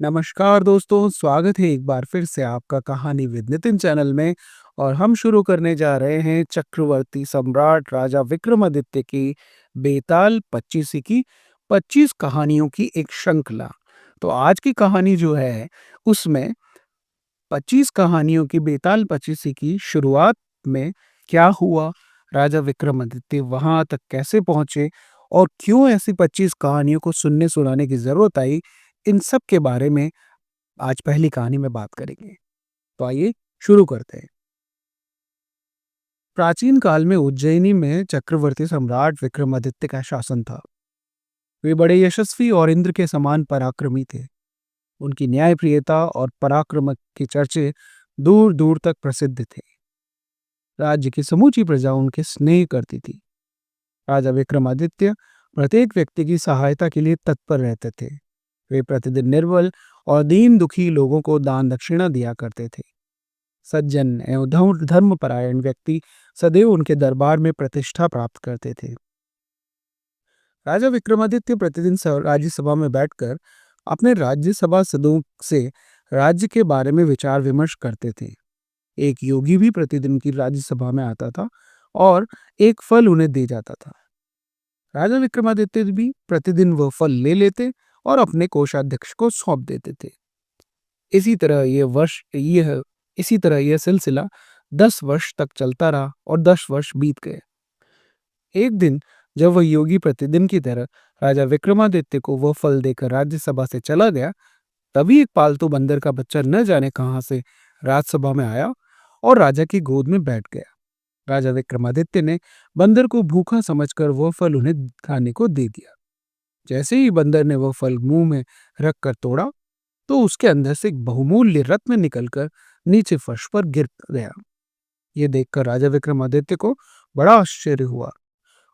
नमस्कार दोस्तों, स्वागत है एक बार फिर से आपका कहानी विद नितिन चैनल में। और हम शुरू करने जा रहे हैं चक्रवर्ती सम्राट राजा विक्रमादित्य की बेताल 25 की 25 कहानियों की एक श्रृंखला। तो आज की कहानी जो है उसमें 25 कहानियों की बेताल 25 की शुरुआत में क्या हुआ, राजा विक्रमादित्य वहां तक कैसे पहुंचे और क्यों ऐसी 25 कहानियों को सुनने सुनाने की जरूरत आई, इन सब के बारे में आज पहली कहानी में बात करेंगे। तो आइए शुरू करते हैं। प्राचीन काल में उज्जैनी में चक्रवर्ती सम्राट विक्रमादित्य का शासन था। वे बड़े यशस्वी और इंद्र के समान पराक्रमी थे। उनकी न्यायप्रियता और पराक्रम के चर्चे दूर दूर तक प्रसिद्ध थे। राज्य की समूची प्रजा उनके स्नेह करती थी। राजा विक्रमादित्य प्रत्येक व्यक्ति की सहायता के लिए तत्पर रहते थे। वे प्रतिदिन निर्बल और दीन दुखी लोगों को दान दक्षिणा दिया करते थे। सज्जन एवं धर्मपरायण व्यक्ति सदैव उनके दरबार में प्रतिष्ठा प्राप्त करते थे। राजा विक्रमादित्य प्रतिदिन राज्यसभा में बैठकर अपने राज्यसभा सदों से राज्य के बारे में विचार विमर्श करते थे। एक योगी भी प्रतिदिन की राज्यसभा में आता था और एक फल उन्हें दे जाता था। राजा विक्रमादित्य भी प्रतिदिन वह फल ले लेते और अपने कोषाध्यक्ष को सौंप देते थे। इसी तरह यह सिलसिला 10 वर्ष तक चलता रहा और 10 वर्ष बीत गए। एक दिन जब वह योगी प्रतिदिन की तरह राजा विक्रमादित्य को वह फल देकर राज्यसभा से चला गया, तभी एक पालतू बंदर का बच्चा न जाने कहां से राजसभा में आया और राजा की गोद में बैठ गया। राजा विक्रमादित्य ने बंदर को भूखा समझकर वह फल उन्हें खाने को दे दिया। जैसे ही बंदर ने वह फल मुंह में रखकर तोड़ा, तो उसके अंदर से एक बहुमूल्य रत्न निकलकर नीचे फर्श पर गिर गया। ये देखकर राजा विक्रमादित्य को बड़ा आश्चर्य हुआ।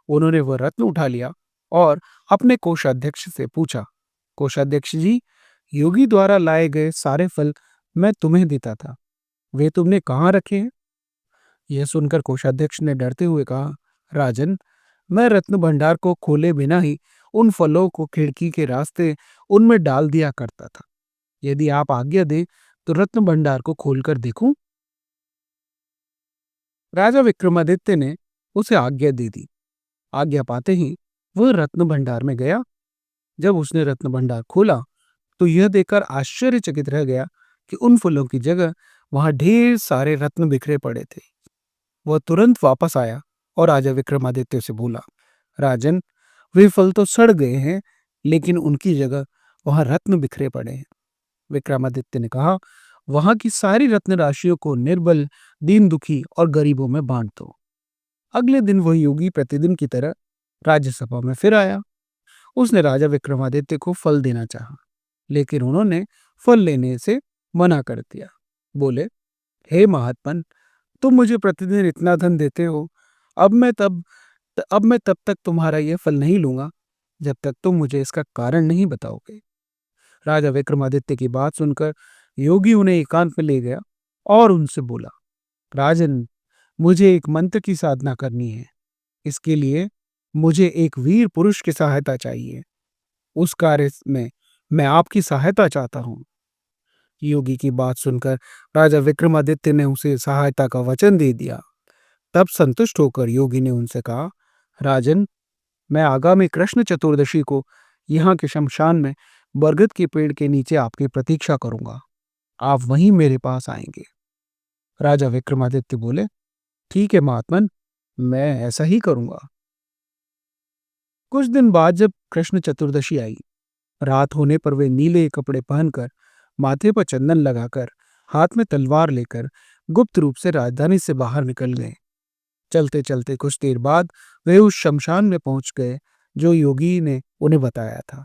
उन्होंने वह रत्न उठा लिया और अपने कोषाध्यक्ष से पूछा, कोषाध्यक्ष जी, योगी द्वारा लाए गए सारे फल मैं तुम्हें देता था, वे तुमने कहाँ रखे हैं? यह सुनकर कोषाध्यक्ष ने डरते हुए कहा, राजन, मैं रत्न भंडार को खोले बिना ही उन फलों को खिड़की के रास्ते उनमें डाल दिया करता था। यदि आप आज्ञा दें तो रत्न भंडार को खोलकर देखूं? राजा विक्रमादित्य ने उसे आज्ञा दे दी। आज्ञा पाते ही वह रत्न भंडार में गया। जब उसने रत्न भंडार खोला तो यह देखकर आश्चर्यचकित रह गया कि उन फूलों की जगह वहां ढेर सारे रत्न बिखरे पड़े थे। वह तुरंत वापस आया और राजा विक्रमादित्य से बोला, राजन, वे फल तो सड़ गए हैं, लेकिन उनकी जगह वहां रत्न बिखरे पड़े हैं। विक्रमादित्य ने कहा, वहां की सारी रत्न राशियों को निर्बल, दीन दुखी और गरीबों में बांट दो। अगले दिन वह योगी प्रतिदिन की तरह राज्यसभा में फिर आया। उसने राजा विक्रमादित्य को फल देना चाहा, लेकिन उन्होंने फल लेने से मना कर दिया। बोले, हे महात्मन, तुम मुझे प्रतिदिन इतना धन देते हो, अब मैं तब तक तुम्हारा यह फल नहीं लूंगा जब तक तुम मुझे इसका कारण नहीं बताओगे। राजा विक्रमादित्य की बात सुनकर योगी उन्हें एकांत में ले गया और उनसे बोला, राजन, मुझे एक मंत्र की साधना करनी है। इसके लिए मुझे एक वीर पुरुष की सहायता चाहिए। उस कार्य में मैं आपकी सहायता चाहता हूँ। योगी की बात सुनकर राजा विक्रमादित्य ने उसे सहायता का वचन दे दिया। तब संतुष्ट होकर योगी ने उनसे कहा, राजन, मैं आगामी कृष्ण चतुर्दशी को यहाँ के शमशान में बरगद के पेड़ के नीचे आपकी प्रतीक्षा करूंगा। आप वहीं मेरे पास आएंगे। राजा विक्रमादित्य बोले, ठीक है महात्मन, मैं ऐसा ही करूंगा। कुछ दिन बाद जब कृष्ण चतुर्दशी आई, रात होने पर वे नीले कपड़े पहनकर, माथे पर चंदन लगाकर, हाथ में तलवार लेकर गुप्त रूप से राजधानी से बाहर निकल गए। चलते चलते कुछ देर बाद वे उस शमशान में पहुंच गए जो योगी ने उन्हें बताया था।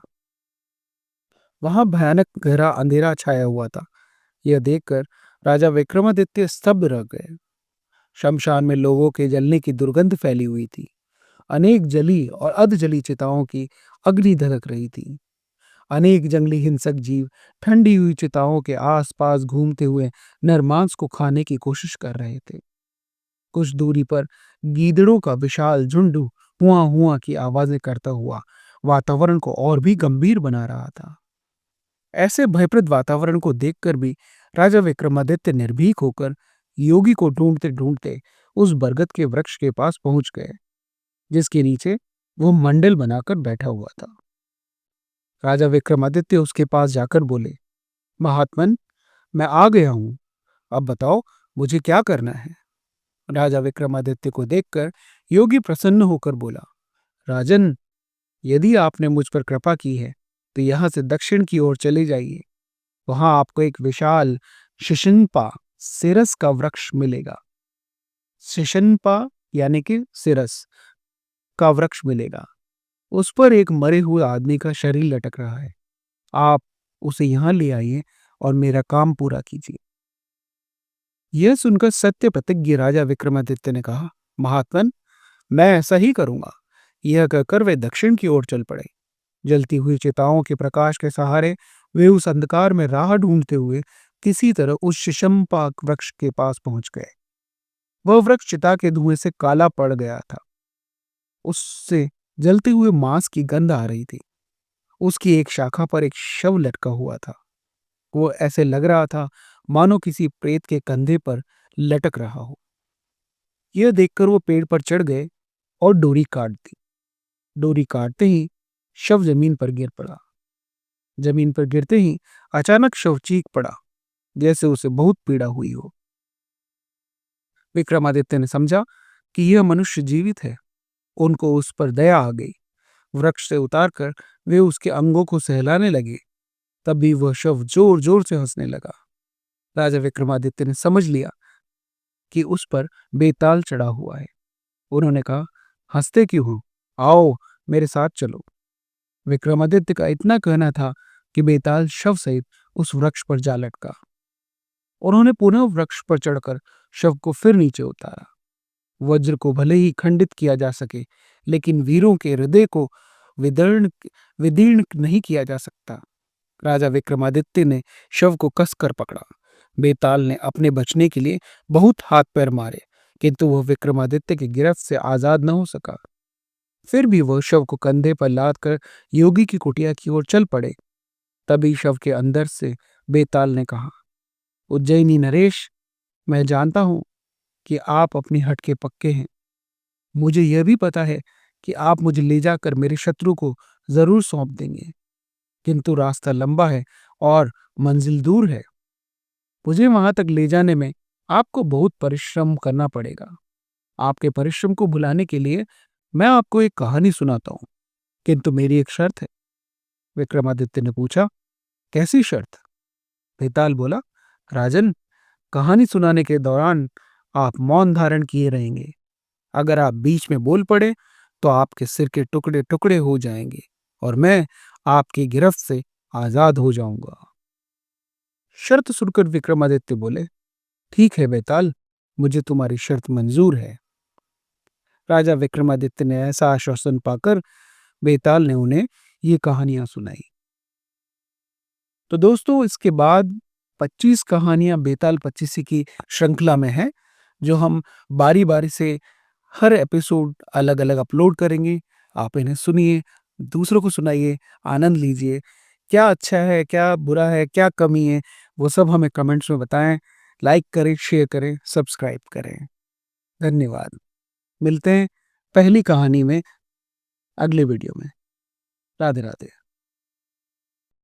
वहां भयानक गहरा अंधेरा छाया हुआ था। यह देखकर राजा विक्रमादित्य स्तब्ध रह गए। शमशान में लोगों के जलने की दुर्गंध फैली हुई थी। अनेक जली और अर्धजली चिताओं की अग्नि धधक रही थी। अनेक जंगली हिंसक जीव ठंडी हुई चिताओं के आसपास घूमते हुए नरमांस को खाने की कोशिश कर रहे थे। कुछ दूरी पर गीदड़ों का विशाल झुंड हुआ हुआ की आवाजें करता हुआ वातावरण को और भी गंभीर बना रहा था। ऐसे भयप्रद वातावरण को देखकर भी राजा विक्रमादित्य निर्भीक होकर योगी को ढूंढते ढूंढते उस बरगद के वृक्ष के पास पहुंच गए, जिसके नीचे वो मंडल बनाकर बैठा हुआ था। राजा विक्रमादित्य उसके पास जाकर बोले, महात्मन, मैं आ गया हूं, अब बताओ मुझे क्या करना है। राजा विक्रमादित्य को देखकर योगी प्रसन्न होकर बोला, राजन, यदि आपने मुझ पर कृपा की है तो यहां से दक्षिण की ओर चले जाइए। वहां आपको एक विशाल शिशनपा सिरस का वृक्ष मिलेगा। शिशनपा यानी कि सिरस का वृक्ष मिलेगा। उस पर एक मरे हुए आदमी का शरीर लटक रहा है। आप उसे यहां ले आइए और मेरा काम पूरा कीजिए। यह सुनकर सत्य प्रतिज्ञ राजा विक्रमादित्य ने कहा, महात्मन, मैं ऐसा ही करूंगा। यह कहकर वे दक्षिण की ओर चल पड़े। जलती हुई चिताओं के प्रकाश के सहारे वे उस अंधकार में राह ढूंढते हुए किसी तरह उस शिशंपा वृक्ष के पास पहुंच गए। वह वृक्ष चिता के धुएं से काला पड़ गया था। उससे जलते हुए मांस की गंध आ रही थी। उसकी एक शाखा पर एक शव लटका हुआ था। वो ऐसे लग रहा था मानो किसी प्रेत के कंधे पर लटक रहा हो। यह देखकर वो पेड़ पर चढ़ गए और डोरी काट दी। डोरी काटते ही शव जमीन पर गिर पड़ा। जमीन पर गिरते ही अचानक शव चीख पड़ा, जैसे उसे बहुत पीड़ा हुई हो। विक्रमादित्य ने समझा कि यह मनुष्य जीवित है। उनको उस पर दया आ गई। वृक्ष से उतारकर वे उसके अंगों को सहलाने लगे। तभी वह शव जोर जोर से हंसने लगा। राजा विक्रमादित्य ने समझ लिया कि उस पर बेताल चढ़ा हुआ है। उन्होंने कहा, हंसते क्यों हो? आओ मेरे साथ चलो। विक्रमादित्य का इतना कहना था कि बेताल शव सहित उस वृक्ष पर जा लटका। उन्होंने पुनः वृक्ष पर चढ़कर शव को फिर नीचे उतारा। वज्र को भले ही खंडित किया जा सके, लेकिन वीरों के हृदय को विदीर्ण विदीर्ण नहीं किया जा सकता। राजा विक्रमादित्य ने शव को कसकर पकड़ा। बेताल ने अपने बचने के लिए बहुत हाथ पैर मारे, किंतु वह विक्रमादित्य की गिरफ्त से आजाद न हो सका। फिर भी वह शव को कंधे पर लाद कर योगी की कुटिया की ओर चल पड़े। तभी शव के अंदर से बेताल ने कहा, उज्जैनी नरेश, मैं जानता हूं कि आप अपनी हट के पक्के हैं। मुझे यह भी पता है कि आप मुझे ले जाकर मेरे शत्रु को जरूर सौंप देंगे, किंतु रास्ता लंबा है और मंजिल दूर है। मुझे वहां तक ले जाने में आपको बहुत परिश्रम करना पड़ेगा। आपके परिश्रम को भुलाने के लिए मैं आपको एक कहानी सुनाता हूँ, किंतु मेरी एक शर्त है। विक्रमादित्य ने पूछा, कैसी शर्त? बेताल बोला, राजन, कहानी सुनाने के दौरान आप मौन धारण किए रहेंगे। अगर आप बीच में बोल पड़े तो आपके सिर के टुकड़े टुकड़े हो जाएंगे और मैं आपकी गिरफ्त से आजाद हो जाऊंगा। शर्त सुनकर विक्रमादित्य बोले, ठीक है बेताल, मुझे तुम्हारी शर्त मंजूर है। राजा विक्रमादित्य ने ऐसा आश्वासन पाकर बेताल ने उन्हें ये कहानियां सुनाई। तो दोस्तों, इसके बाद 25 कहानियां बेताल पच्चीसी की श्रृंखला में है, जो हम बारी बारी से हर एपिसोड अलग अलग अपलोड करेंगे। आप इन्हें सुनिए, दूसरों को सुनाइए, आनंद लीजिए। क्या अच्छा है, क्या बुरा है, क्या कमी है, वो सब हमें कमेंट्स में बताएं। लाइक करें, शेयर करें, सब्सक्राइब करें। धन्यवाद। मिलते हैं पहली कहानी में अगले वीडियो में। राधे राधे।